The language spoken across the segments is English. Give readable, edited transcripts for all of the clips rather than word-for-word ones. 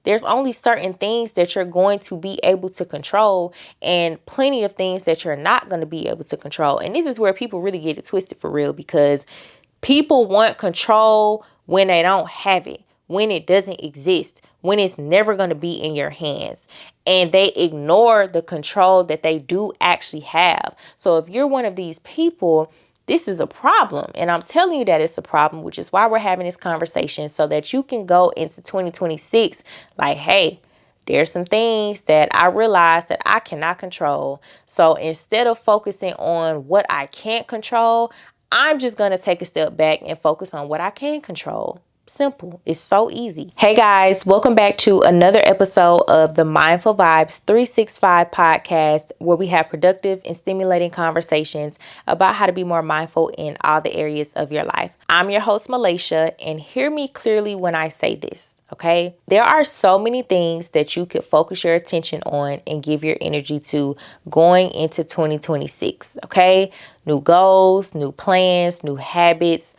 There's only certain things that you're going to be able to control and plenty of things that you're not going to be able to control. And this is where people really get it twisted for real, because people want control when they don't have it, when it doesn't exist, when it's never going to be in your hands. And they ignore the control that they do actually have. So if you're one of these people, this is a problem. And I'm telling you that it's a problem, which is why we're having this conversation, so that you can go into 2026 like, hey, there's some things that I realize that I cannot control. So instead of focusing on what I can't control, I'm just going to take a step back and focus on what I can control. Simple. It's so easy. Hey guys, welcome back to another episode of the Mindful Vibes 365 podcast, where we have productive and stimulating conversations about how to be more mindful in all the areas of your life. I'm your host, Malaysia, and hear me clearly when I say this. Okay, there are so many things that you could focus your attention on and give your energy to going into 2026. Okay, new goals, new plans, new habits,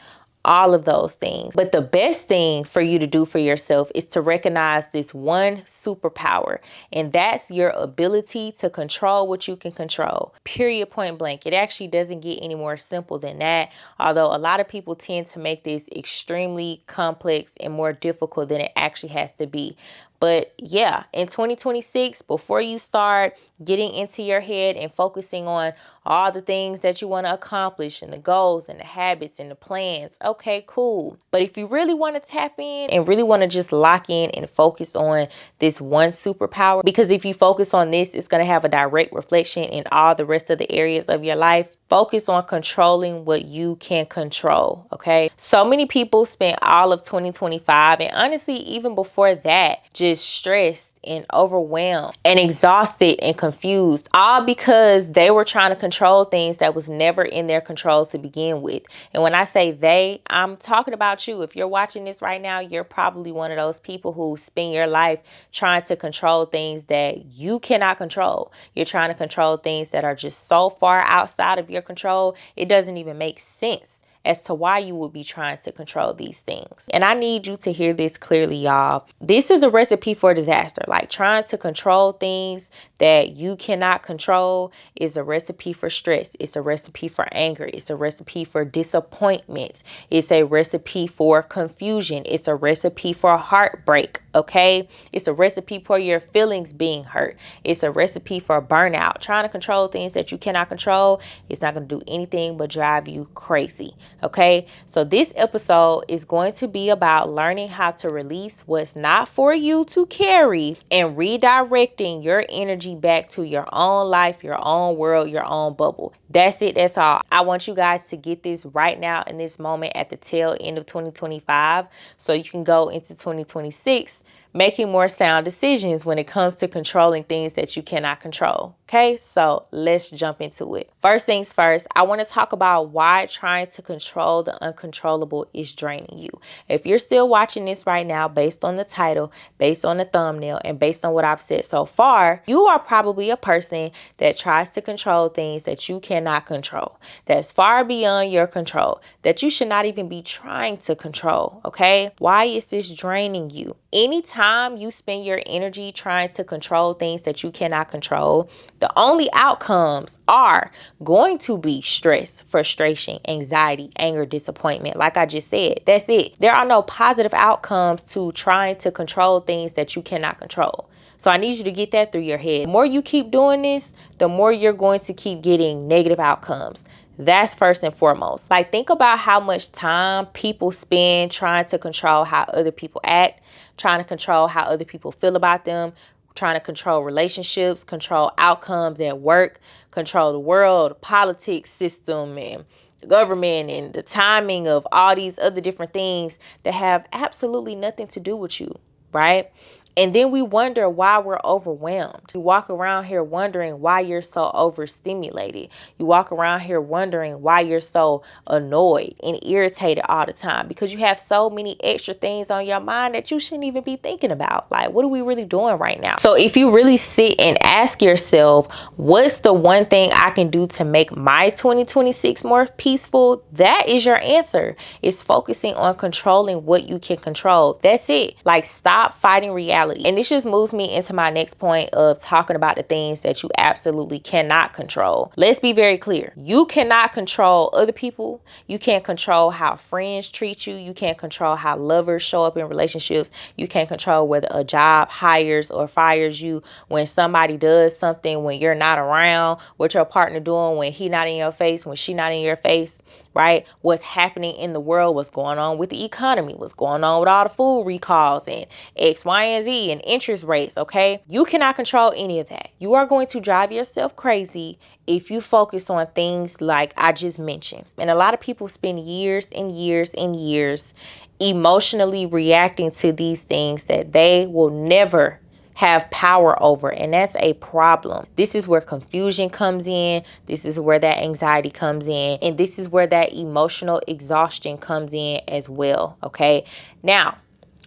all of those things. But the best thing for you to do for yourself is to recognize this one superpower, and that's your ability to control what you can control. Period, point blank. It actually doesn't get any more simple than that, although a lot of people tend to make this extremely complex and more difficult than it actually has to be. But yeah, in 2026, before you start getting into your head and focusing on all the things that you want to accomplish and the goals and the habits and the plans, okay, cool. But if you really want to tap in and really want to just lock in and focus on this one superpower, because if you focus on this, it's going to have a direct reflection in all the rest of the areas of your life. Focus on controlling what you can control, okay? So many people spent all of 2025, and honestly, even before that, just stressed and overwhelmed and exhausted and confused, all because they were trying to control things that was never in their control to begin with. And when I say they, I'm talking about you. If you're watching this right now, you're probably one of those people who spend your life trying to control things that you cannot control. You're trying to control things that are just so far outside of your control, it doesn't even make sense as to why you would be trying to control these things. And I need you to hear this clearly, y'all. This is a recipe for disaster. Like, trying to control things that you cannot control is a recipe for stress. It's a recipe for anger. It's a recipe for disappointment. It's a recipe for confusion. It's a recipe for heartbreak. Okay? It's a recipe for your feelings being hurt. It's a recipe for burnout. Trying to control things that you cannot control, it's not going to do anything but drive you crazy. Okay, so this episode is going to be about learning how to release what's not for you to carry and redirecting your energy back to your own life, your own world, your own bubble. That's it. That's all. I want you guys to get this right now in this moment at the tail end of 2025, so you can go into 2026 making more sound decisions when it comes to controlling things that you cannot control. Okay, so let's jump into it. First things first, I want to talk about why trying to control the uncontrollable is draining you. If you're still watching this right now, based on the title, based on the thumbnail, and based on what I've said so far, you are probably a person that tries to control things that you cannot control, that's far beyond your control, that you should not even be trying to control. Okay, why is this draining you? Anytime you spend your energy trying to control things that you cannot control, the only outcomes are going to be stress, frustration, anxiety, anger, disappointment. Like I just said, that's it. There are no positive outcomes to trying to control things that you cannot control. So I need you to get that through your head. The more you keep doing this, the more you're going to keep getting negative outcomes. That's first and foremost. Like, think about how much time people spend trying to control how other people act, trying to control how other people feel about them, trying to control relationships, control outcomes at work, control the world, the politics system, and the government, and the timing of all these other different things that have absolutely nothing to do with you, right? And then we wonder why we're overwhelmed. You walk around here wondering why you're so overstimulated. You walk around here wondering why you're so annoyed and irritated all the time, because you have so many extra things on your mind that you shouldn't even be thinking about. Like, what are we really doing right now? So if you really sit and ask yourself, what's the one thing I can do to make my 2026 more peaceful? That is your answer. It's focusing on controlling what you can control. That's it. Like, stop fighting reality. reality. And this just moves me into my next point of talking about the things that you absolutely cannot control. Let's be very clear. You cannot control other people. You can't control how friends treat you. You can't control how lovers show up in relationships. You can't control whether a job hires or fires you, when somebody does something when you're not around, what your partner doing when he not in your face, when she not in your face, right? What's happening in the world, what's going on with the economy, what's going on with all the food recalls and X, Y, and Z and interest rates, okay? You cannot control any of that. You are going to drive yourself crazy if you focus on things like I just mentioned. And a lot of people spend years and years and years emotionally reacting to these things that they will never have power over, and that's a problem. This is where confusion comes in. This is where that anxiety comes in, and this is where that emotional exhaustion comes in as well. Okay, now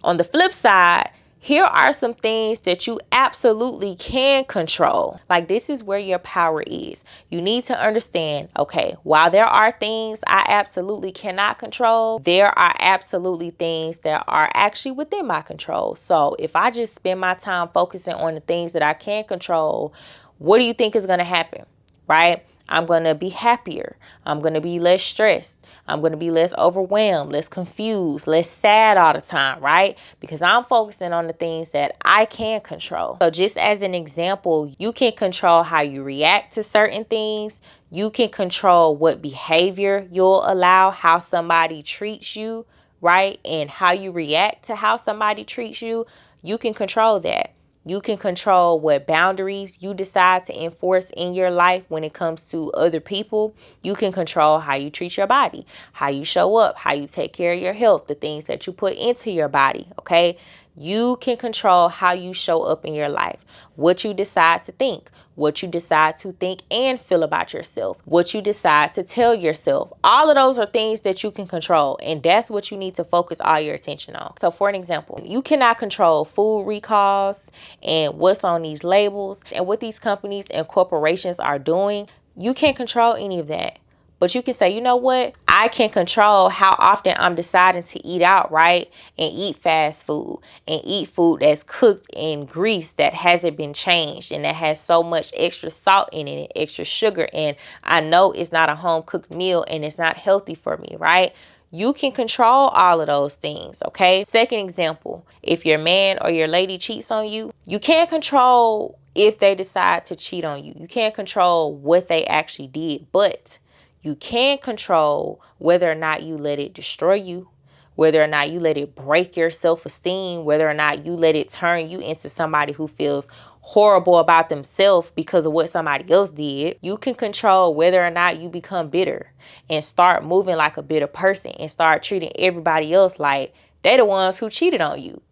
on the flip side, here are some things that you absolutely can control. Like, this is where your power is. You need to understand, okay, while there are things I absolutely cannot control, there are absolutely things that are actually within my control. So if I just spend my time focusing on the things that I can control, what do you think is going to happen, right? I'm going to be happier. I'm going to be less stressed. I'm going to be less overwhelmed, less confused, less sad all the time, right? Because I'm focusing on the things that I can control. So just as an example, you can control how you react to certain things. You can control what behavior you'll allow, how somebody treats you, right? And how you react to how somebody treats you. You can control that. You can control what boundaries you decide to enforce in your life when it comes to other people. You can control how you treat your body, how you show up, how you take care of your health, the things that you put into your body, okay? You can control how you show up in your life, what you decide to think, what you decide to think and feel about yourself, what you decide to tell yourself. All of those are things that you can control, and that's what you need to focus all your attention on. So for an example, you cannot control food recalls and what's on these labels and what these companies and corporations are doing. You can't control any of that. But you can say, you know what? I can control how often I'm deciding to eat out, right? And eat fast food and eat food that's cooked in grease that hasn't been changed and that has so much extra salt in it and extra sugar. And I know it's not a home cooked meal and it's not healthy for me, right? You can control all of those things, okay? Second example, if your man or your lady cheats on you, you can't control if they decide to cheat on you. You can't control what they actually did, but you can control whether or not you let it destroy you, whether or not you let it break your self-esteem, whether or not you let it turn you into somebody who feels horrible about themselves because of what somebody else did. You can control whether or not you become bitter and start moving like a bitter person and start treating everybody else like they're the ones who cheated on you.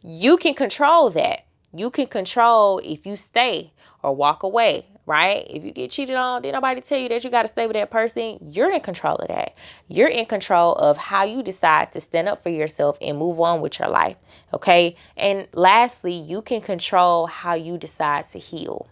You can control that. You can control if you stay or walk away, right? If you get cheated on, did nobody tell you that you got to stay with that person? You're in control of that. You're in control of how you decide to stand up for yourself and move on with your life, okay? And lastly, you can control how you decide to heal,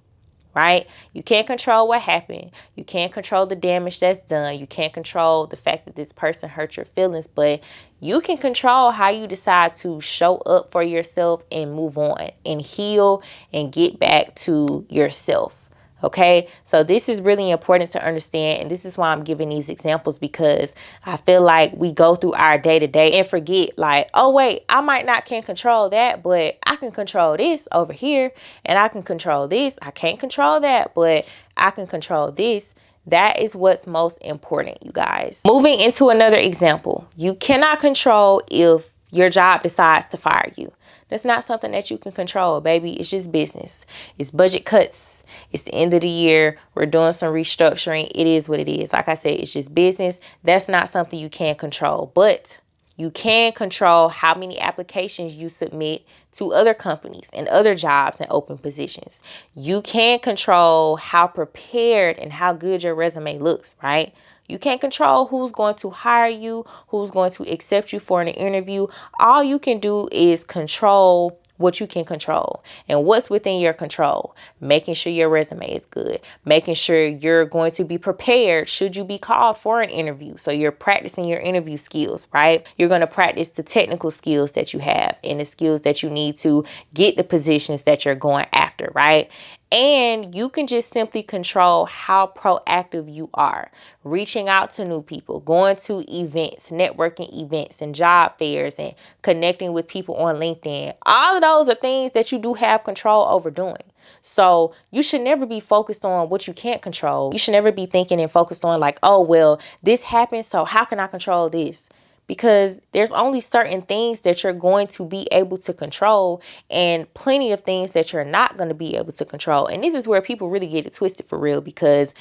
right? You can't control what happened. You can't control the damage that's done. You can't control the fact that this person hurt your feelings, but you can control how you decide to show up for yourself and move on and heal and get back to yourself. Okay, so this is really important to understand, and this is why I'm giving these examples, because I feel like we go through our day to day and forget, like, oh wait, I might not can control that, but I can control this over here, and I can control this. I can't control that, but I can control this. That is what's most important, you guys. Moving into another example, you cannot control if your job decides to fire you. That's not something that you can control, baby. It's just business. It's budget cuts. It's the end of the year. We're doing some restructuring. It is what it is. Like I said, it's just business. That's not something you can control. But you can control how many applications you submit to other companies and other jobs and open positions. You can control how prepared and how good your resume looks, right? You can't control who's going to hire you, who's going to accept you for an interview. All you can do is control what you can control. And what's within your control? Making sure your resume is good. Making sure you're going to be prepared should you be called for an interview. So you're practicing your interview skills, right? You're going to practice the technical skills that you have and the skills that you need to get the positions that you're going after, right? And you can just simply control how proactive you are, reaching out to new people, going to events, networking events and job fairs, and connecting with people on LinkedIn. All of those are things that you do have control over doing. So you should never be focused on what you can't control. You should never be thinking and focused on like, oh, well, this happened, so how can I control this? Because there's only certain things that you're going to be able to control and plenty of things that you're not going to be able to control. And this is where people really get it twisted for real, because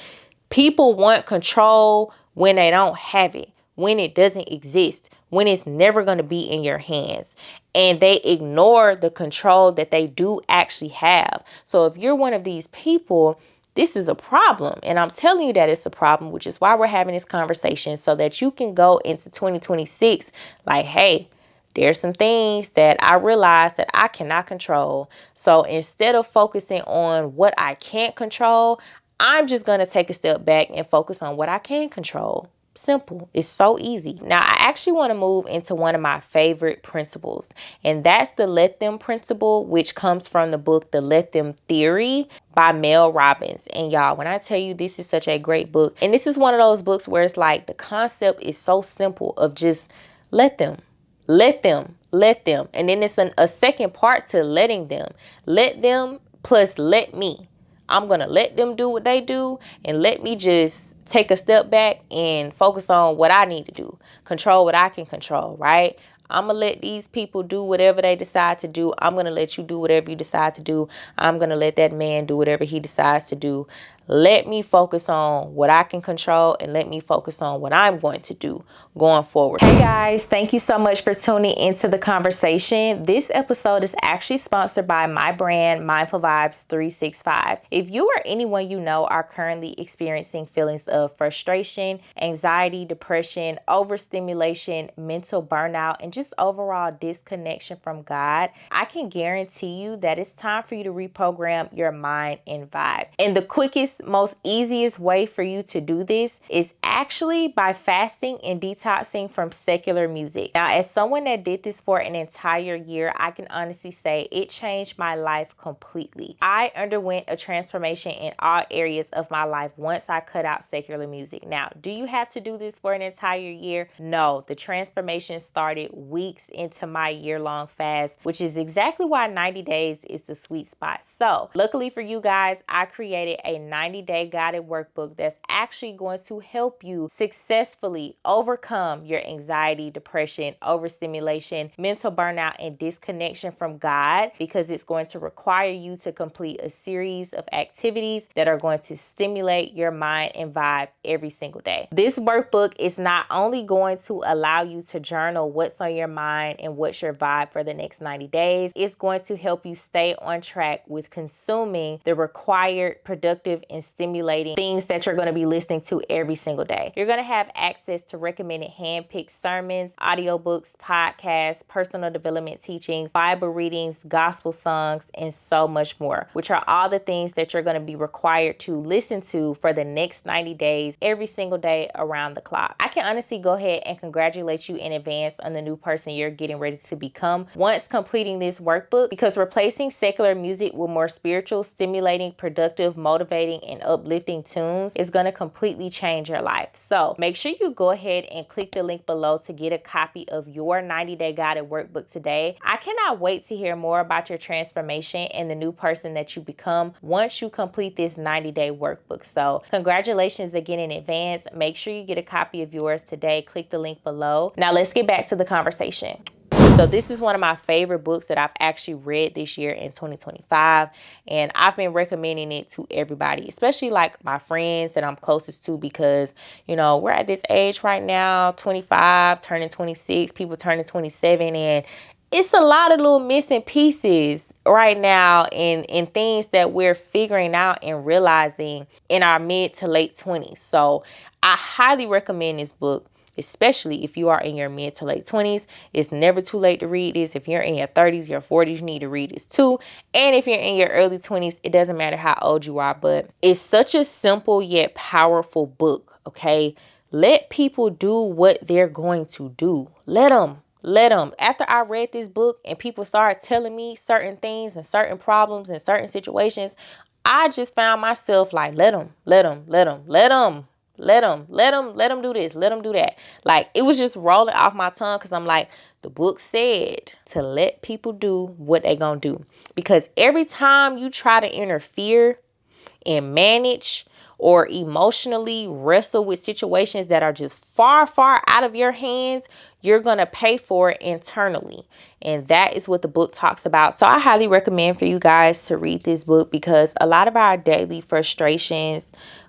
people want control when they don't have it, when it doesn't exist, when it's never going to be in your hands. And they ignore the control that they do actually have. So if you're one of these people, this is a problem. And I'm telling you that it's a problem, which is why we're having this conversation, so that you can go into 2026 like, hey, there's some things that I realize that I cannot control. So instead of focusing on what I can't control, I'm just going to take a step back and focus on what I can control. Simple. It's so easy. Now, I actually want to move into one of my favorite principles, and that's the let them principle, which comes from the book, The Let Them Theory by Mel Robbins. And y'all, when I tell you this is such a great book, and this is one of those books where it's like the concept is so simple of just let them. Let them. And then it's a second part to letting them. Let them plus let me. I'm going to let them do what they do and let me just take a step back and focus on what I need to do. Control what I can control, right? I'm going to let these people do whatever they decide to do. I'm going to let you do whatever you decide to do. I'm going to let that man do whatever he decides to do. Let me focus on what I can control and let me focus on what I'm going to do going forward. Hey guys, thank you so much for tuning into the conversation. This episode is actually sponsored by my brand, Mindful Vibes 365. If you or anyone you know are currently experiencing feelings of frustration, anxiety, depression, overstimulation, mental burnout, and just overall disconnection from God, I can guarantee you that it's time for you to reprogram your mind and vibe. And the quickest, most easiest way for you to do this is actually by fasting and detoxing from secular music. Now, as someone that did this for an entire year, I can honestly say it changed my life completely. I underwent a transformation in all areas of my life once I cut out secular music. Now, do you have to do this for an entire year? No, the transformation started weeks into my year-long fast, which is exactly why 90 days is the sweet spot. So, luckily for you guys, I created a 90-day guided workbook that's actually going to help you successfully overcome your anxiety, depression, overstimulation, mental burnout, and disconnection from God, because it's going to require you to complete a series of activities that are going to stimulate your mind and vibe every single day. This workbook is not only going to allow you to journal what's on your mind and what's your vibe for the next 90 days, it's going to help you stay on track with consuming the required productive and stimulating things that you're going to be listening to every single day. You're going to have access to recommended hand-picked sermons, audiobooks, podcasts, personal development teachings, Bible readings, gospel songs, and so much more, which are all the things that you're going to be required to listen to for the next 90 days, every single day around the clock. I can honestly go ahead and congratulate you in advance on the new person you're getting ready to become once completing this workbook, because replacing secular music with more spiritual, stimulating, productive, motivating, and uplifting tunes is going to completely change your life. So make sure you go ahead and click the link below to get a copy of your 90-day guided workbook today. I cannot wait to hear more about your transformation and the new person that you become once you complete this 90-day workbook. So congratulations again in advance. Make sure you get a copy of yours today. Click the link below. Now let's get back to the conversation. So this is one of my favorite books that I've actually read this year in 2025. And I've been recommending it to everybody, especially like my friends that I'm closest to, because, you know, we're at this age right now, 25, turning 26, people turning 27. And it's a lot of little missing pieces right now in things that we're figuring out and realizing in our mid to late 20s. So I highly recommend this book. especially if you are in your mid to late 20s. It's never too late to read this. If you're in your 30s, your 40s, you need to read this too. And if you're in your early 20s, it doesn't matter how old you are, but it's such a simple yet powerful book, okay? Let people do what they're going to do. Let them. Let them. After I read this book and people started telling me certain things and certain problems and certain situations, I just found myself like, let them, let them, let them, let them. Let them do this, let them do that. Like, it was just rolling off my tongue because I'm like, the book said to let people do what they gonna do. Because every time you try to interfere and manage or emotionally wrestle with situations that are just far, far out of your hands, you're going to pay for it internally. And that is what the book talks about. So I highly recommend for you guys to read this book, because a lot of our daily frustrations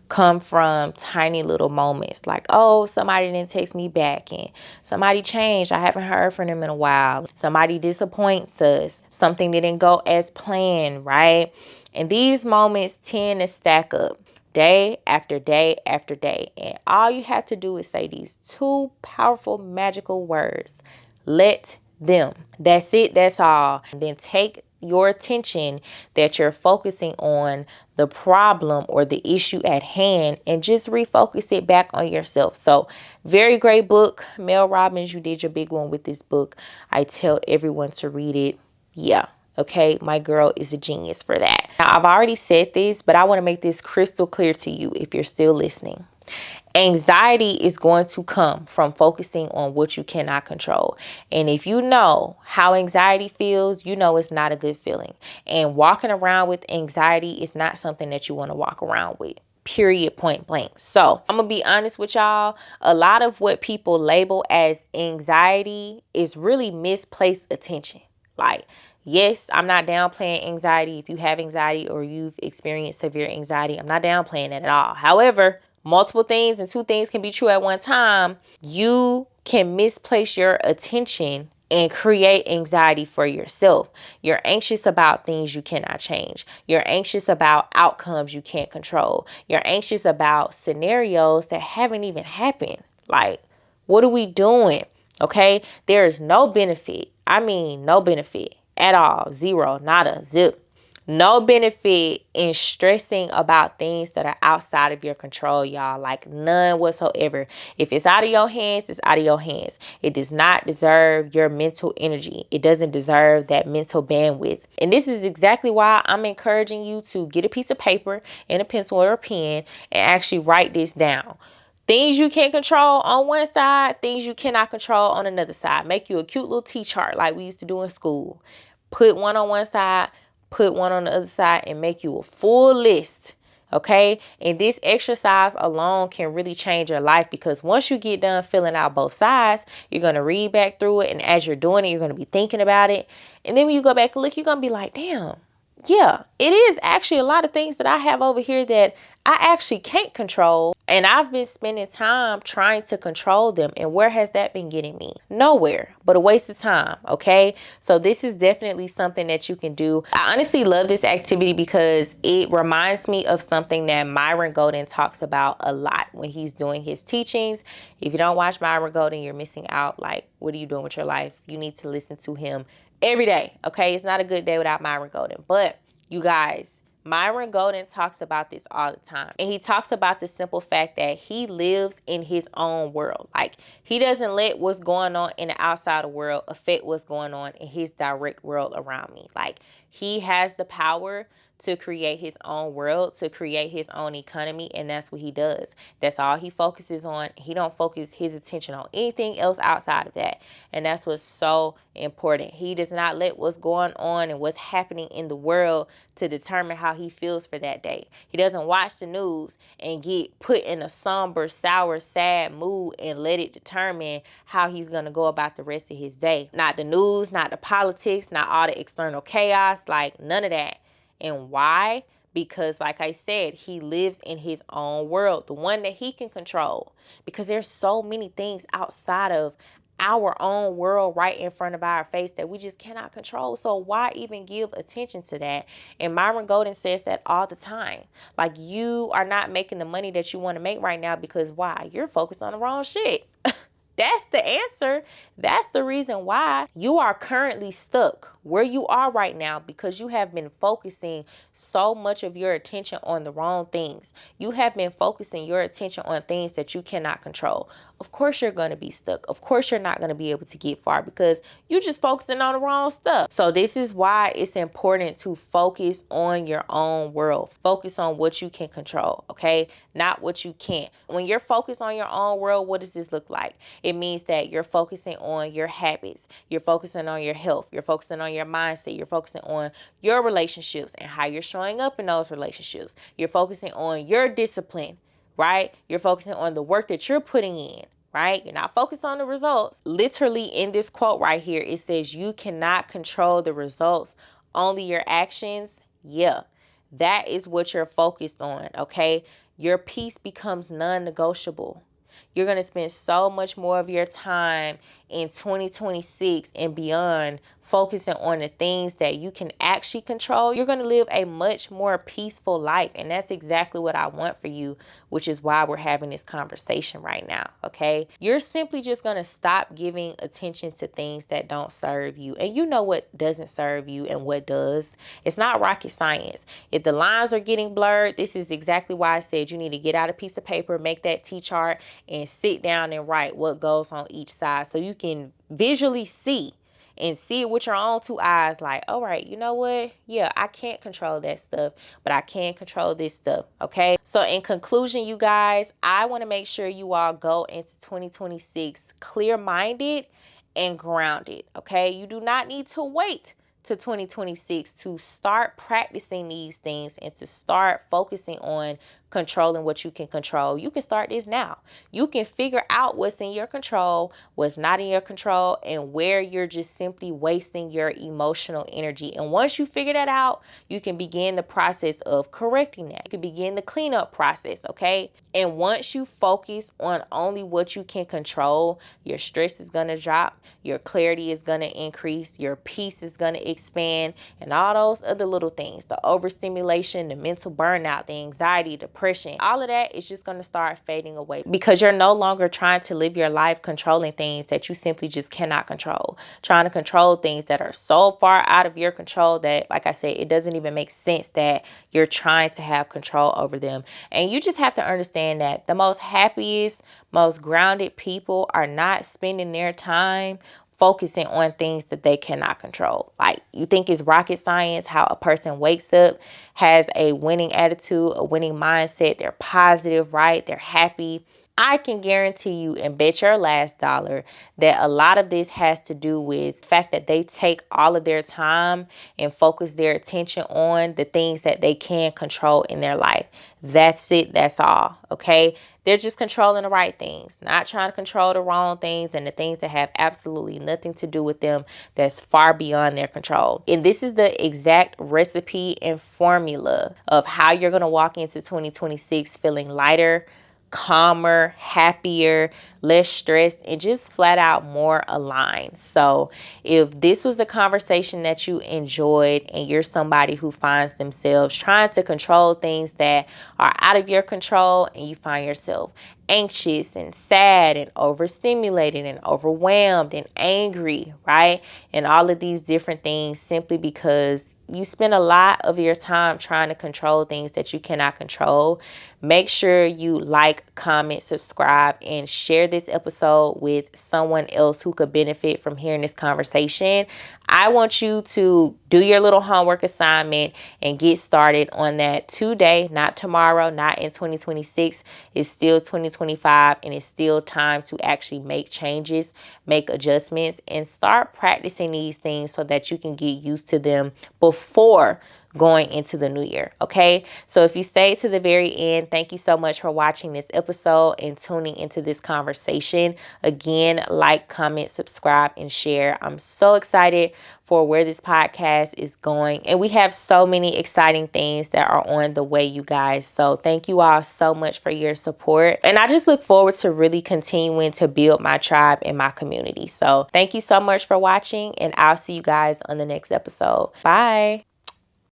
come from tiny little moments like, oh, somebody didn't text me back, and somebody changed, I haven't heard from them in a while, somebody disappoints us, something didn't go as planned, right? And these moments tend to stack up day after day after day. And all you have to do is say these two powerful, magical words: let them. That's it. That's all. And then take your attention that you're focusing on the problem or the issue at hand and just refocus it back on yourself. So, very great book. Mel Robbins, you did your big one with this book. I tell everyone to read it. Yeah. Okay, my girl is a genius for that. Now, I've already said this, but I want to make this crystal clear to you if you're still listening. Anxiety is going to come from focusing on what you cannot control. And if you know how anxiety feels, you know it's not a good feeling. And walking around with anxiety is not something that you want to walk around with. Period, point blank. So I'm going to be honest with y'all. A lot of what people label as anxiety is really misplaced attention. Like, yes, I'm not downplaying anxiety. If you have anxiety or you've experienced severe anxiety, I'm not downplaying it at all. However, multiple things and two things can be true at one time. You can misplace your attention and create anxiety for yourself. You're anxious about things you cannot change. You're anxious about outcomes you can't control. You're anxious about scenarios that haven't even happened. Like, what are we doing? Okay, there is no benefit. I mean, no benefit at all. Zero, nada, zip. No benefit in stressing about things that are outside of your control, y'all. Like, none whatsoever. If it's out of your hands, it's out of your hands. It does not deserve your mental energy. It doesn't deserve that mental bandwidth. And this is exactly why I'm encouraging you to get a piece of paper and a pencil or a pen and actually write this down. Things you can control on one side, things you cannot control on another side. Make you a cute little T-chart like we used to do in school. Put one on one side, put one on the other side, and make you a full list. Okay? And this exercise alone can really change your life, because once you get done filling out both sides, you're going to read back through it. And as you're doing it, you're going to be thinking about it. And then when you go back and look, you're going to be like, damn, yeah, it is actually a lot of things that I have over here that I actually can't control. And I've been spending time trying to control them. And where has that been getting me? Nowhere, but a waste of time. Okay. So this is definitely something that you can do. I honestly love this activity because it reminds me of something that Myron Golden talks about a lot when he's doing his teachings. If you don't watch Myron Golden, you're missing out. Like, what are you doing with your life? You need to listen to him every day. Okay. It's not a good day without Myron Golden. But you guys, Myron Golden talks about this all the time. And he talks about the simple fact that he lives in his own world. Like, he doesn't let what's going on in the outside world affect what's going on in his direct world around me. Like, he has the power to create his own world, to create his own economy, and that's what he does. That's all he focuses on. He don't focus his attention on anything else outside of that. And that's what's so important. He does not let what's going on and what's happening in the world to determine how he feels for that day. He doesn't watch the news and get put in a somber, sour, sad mood and let it determine how he's going to go about the rest of his day. Not the news, not the politics, not all the external chaos, like none of that. And why? Because, like I said, he lives in his own world, the one that he can control. Because there's so many things outside of our own world right in front of our face that we just cannot control. So why even give attention to that? And Myron Golden says that all the time. Like, you are not making the money that you want to make right now because why? You're focused on the wrong shit. That's the answer. That's the reason why you are currently stuck where you are right now, because you have been focusing so much of your attention on the wrong things. You have been focusing your attention on things that you cannot control. Of course, you're going to be stuck. Of course, you're not going to be able to get far because you're just focusing on the wrong stuff. So this is why it's important to focus on your own world. Focus on what you can control, okay? Not what you can't. When you're focused on your own world, what does this look like? It means that you're focusing on your habits. You're focusing on your health. You're focusing on your mindset. You're focusing on your relationships and how you're showing up in those relationships. You're focusing on your discipline, right? You're focusing on the work that you're putting in, right? You're not focused on the results. Literally in this quote right here, it says you cannot control the results, only your actions. Yeah, that is what you're focused on, okay? Your peace becomes non-negotiable. You're going to spend so much more of your time in 2026 and beyond focusing on the things that you can actually control. You're going to live a much more peaceful life. And that's exactly what I want for you, which is why we're having this conversation right now. Okay. You're simply just going to stop giving attention to things that don't serve you. And you know what doesn't serve you and what does. It's not rocket science. If the lines are getting blurred, this is exactly why I said you need to get out a piece of paper, make that T-chart, and sit down and write what goes on each side so you can visually see and see it with your own two eyes, like, all right, you know what? Yeah, I can't control that stuff, but I can control this stuff, okay? So in conclusion, you guys, I want to make sure you all go into 2026 clear-minded and grounded, okay? You do not need to wait to 2026 to start practicing these things and to start focusing on controlling what you can control. You can start this now. You can figure out what's in your control, what's not in your control, and where you're just simply wasting your emotional energy. And once you figure that out, you can begin the process of correcting that. You can begin the cleanup process, okay? And once you focus on only what you can control, your stress is going to drop, your clarity is going to increase, your peace is going to expand, and all those other little things, the overstimulation, the mental burnout, the anxiety, depression, all of that is just going to start fading away because you're no longer trying to live your life controlling things that you simply just cannot control, trying to control things that are so far out of your control that, like I said, it doesn't even make sense that you're trying to have control over them. And you just have to understand that the most happiest, most grounded people are not spending their time focusing on things that they cannot control. Like, you think it's rocket science how a person wakes up, has a winning attitude, a winning mindset, they're positive, right? They're happy. I can guarantee you and bet your last dollar that a lot of this has to do with the fact that they take all of their time and focus their attention on the things that they can control in their life. That's it. That's all. Okay. They're just controlling the right things, not trying to control the wrong things and the things that have absolutely nothing to do with them, that's far beyond their control. And this is the exact recipe and formula of how you're going to walk into 2026 feeling lighter, calmer, happier, less stressed, and just flat out more aligned. So if this was a conversation that you enjoyed and you're somebody who finds themselves trying to control things that are out of your control, and you find yourself anxious and sad and overstimulated and overwhelmed and angry, right? And all of these different things simply because you spend a lot of your time trying to control things that you cannot control. Make sure you like, comment, subscribe, and share this episode with someone else who could benefit from hearing this conversation. I want you to do your little homework assignment and get started on that today, not tomorrow, not in 2026. It's still 2025 and it's still time to actually make changes, make adjustments, and start practicing these things so that you can get used to them before going into the new year. Okay. So if you stayed to the very end, thank you so much for watching this episode and tuning into this conversation. Again, like, comment, subscribe, and share. I'm so excited for where this podcast is going. And we have so many exciting things that are on the way, you guys. So thank you all so much for your support. And I just look forward to really continuing to build my tribe and my community. So thank you so much for watching, and I'll see you guys on the next episode. Bye.